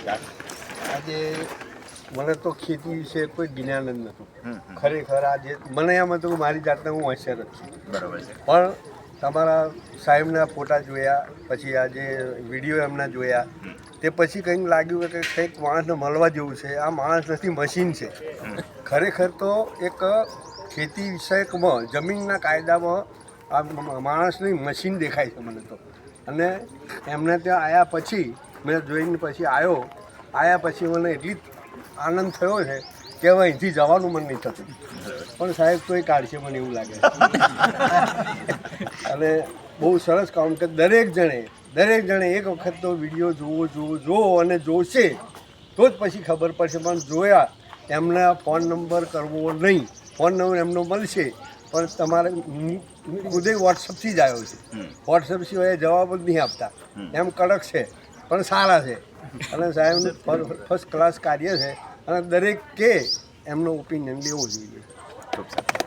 આજે મને તો ખેતી વિશે કોઈ જ્ઞાન જ નહોતું. ખરેખર આજે મને એમ હતું કે મારી જાતને હું હોશિયાર જ છું. બરાબર છે. પણ તમારા સાહેબના ફોટા જોયા, પછી આજે વિડીયો એમના જોયા, તે પછી કંઈક લાગ્યું કે કંઈક માણસને મળવા જેવું છે. આ માણસ નથી, મશીન છે. ખરેખર તો એક ખેતી વિષયકમાં જમીનના કાયદામાં આ માણસની મશીન દેખાય છે મને તો. અને એમને ત્યાં આવ્યા પછી મેં જોઈને પછી આવ્યા પછી મને એટલી આનંદ થયો છે કે હવે અહીંથી જવાનું મન નહીં થતું. પણ સાહેબ તો એ કાઢશે મને એવું લાગે. અને બહુ સરસ કામ કે દરેક જણે એક વખત તો વિડીયો જોવો અને જોશે તો જ પછી ખબર પડશે. પણ જોયા એમના ફોન નંબર કરવો નહીં. ફોન નંબર એમનો મળશે પણ તમારે ઉદય વોટ્સઅપથી જ આવ્યો છે. વોટ્સઅપ સિવાય જવાબ જ નહીં આપતા. એમ કડક છે પણ સારા છે. અને સાહેબનું ફર્સ્ટ ક્લાસ કાર્ય છે અને દરેક કે એમનો ઓપિનિયન લેવો જોઈએ. ખૂબ સારું.